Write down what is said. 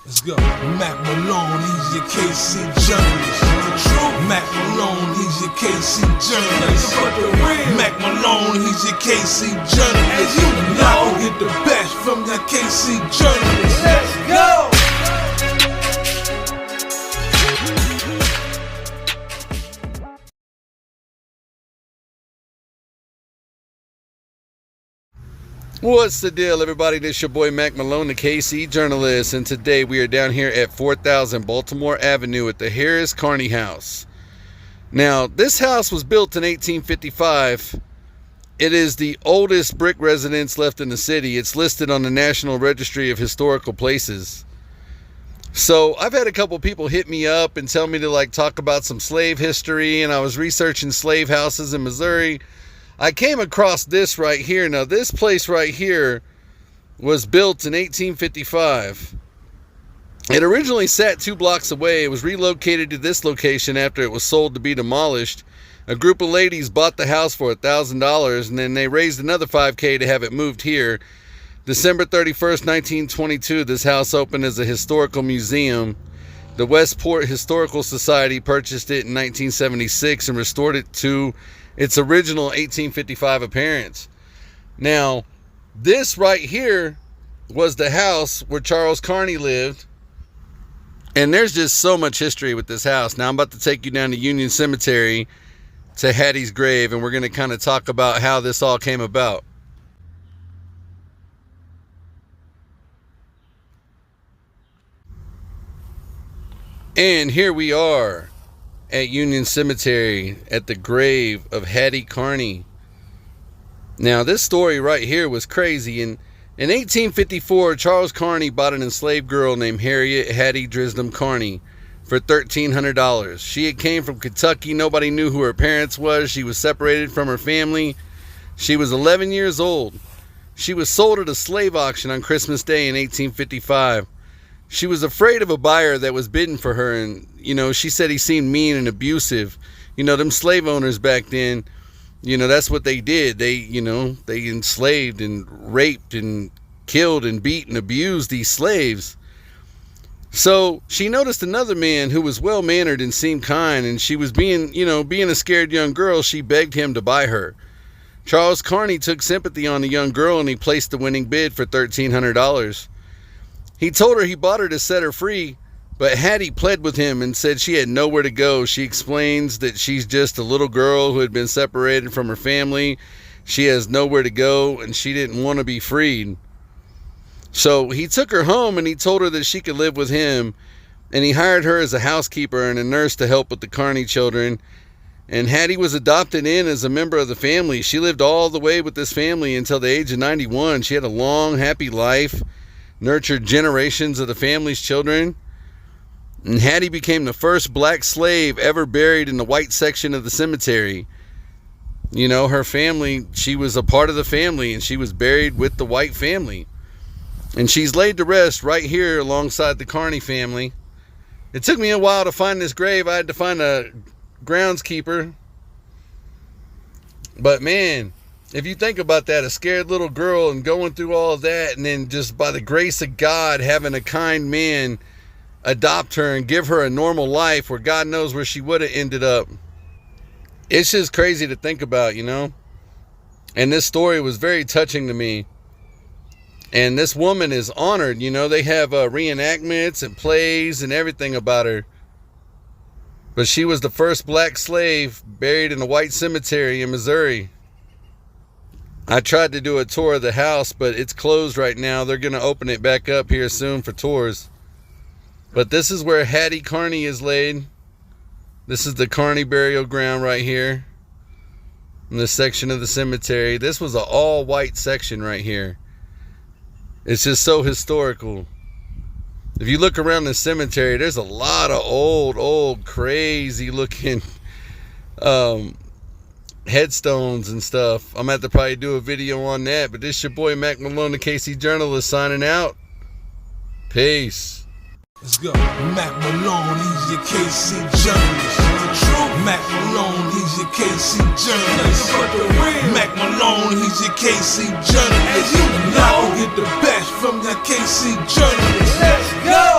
Let's go. Mack Malone, he's your KC journalist. The truth. Mack Malone, he's your KC journalist. Mack Malone, he's your KC journalist. As you know, get the best from that KC journalist. Let's go. What's the deal, everybody? This is your boy Mack Malone, the KC journalist, and today we are down here at 4000 Baltimore Avenue at the Hattie Kearney house. Now, this house was built in 1855. It is the oldest brick residence left in the city. It's listed on the National Registry of Historical Places. So I've had a couple people hit me up and tell me to talk about some slave history, and I was researching slave houses in Missouri. I came across this right here. Now, this place right here was built in 1855. It originally sat 2 blocks away. It was relocated to this location after it was sold to be demolished. A group of ladies bought the house for $1,000, and then they raised another $5,000 to have it moved here. December 31st, 1922, this house opened as a historical museum. The Westport Historical Society purchased it in 1976 and restored it to its original 1855 appearance. Now, this right here was the house where Charles Kearney lived. And there's just so much history with this house. Now I'm about to take you down to Union Cemetery to Hattie's grave, and we're going to kind of talk about how this all came about. And here we are at Union Cemetery at the grave of Hattie Kearney. Now, this story right here was crazy. In 1854, Charles Kearney bought an enslaved girl named Harriet Hattie Drisdom Kearney for $1,300. She had came from Kentucky. Nobody knew who her parents was. She was separated from her family. She was 11 years old. She was sold at a slave auction on Christmas Day in 1855. She was afraid of a buyer that was bidding for her, and, she said he seemed mean and abusive. Them slave owners back then, that's what they did. They enslaved and raped and killed and beat and abused these slaves. So she noticed another man who was well-mannered and seemed kind, and she was being a scared young girl, she begged him to buy her. Charles Kearney took sympathy on the young girl, and he placed the winning bid for $1,300. He told her he bought her to set her free, but Hattie pled with him and said she had nowhere to go. She explains that she's just a little girl who had been separated from her family. She has nowhere to go, and she didn't want to be freed. So he took her home, and he told her that she could live with him, and he hired her as a housekeeper and a nurse to help with the Kearney children. And Hattie was adopted in as a member of the family. She lived all the way with this family until the age of 91. She had a long, happy life, nurtured generations of the family's children, and Hattie became the first black slave ever buried in the white section of the cemetery. Her family, she was a part of the family, and she was buried with the white family. And she's laid to rest right here alongside the Kearney family. It took me a while to find this grave. I had to find a groundskeeper. But man, if you think about that, a scared little girl and going through all of that, and then just by the grace of God having a kind man adopt her and give her a normal life where God knows where she would have ended up. It's just crazy to think about, And this story was very touching to me. And this woman is honored, They have reenactments and plays and everything about her. But she was the first black slave buried in a white cemetery in Missouri. I tried to do a tour of the house, but it's closed right now. They're going to open it back up here soon for tours. But this is where Hattie Kearney is laid. This is the Kearney burial ground right here in this section of the cemetery. This was an all-white section right here. It's just so historical. If you look around the cemetery, there's a lot of old, crazy-looking headstones and stuff. I'm gonna have to probably do a video on that. But this is your boy Mack Malone, the KC journalist, signing out. Peace. Let's go. Mack Malone, he's your KC journalist. The truth. Mack Malone, he's your KC journalist. Mack Malone, he's your KC journalist. As you know, get the best from that KC journalist. Let's go.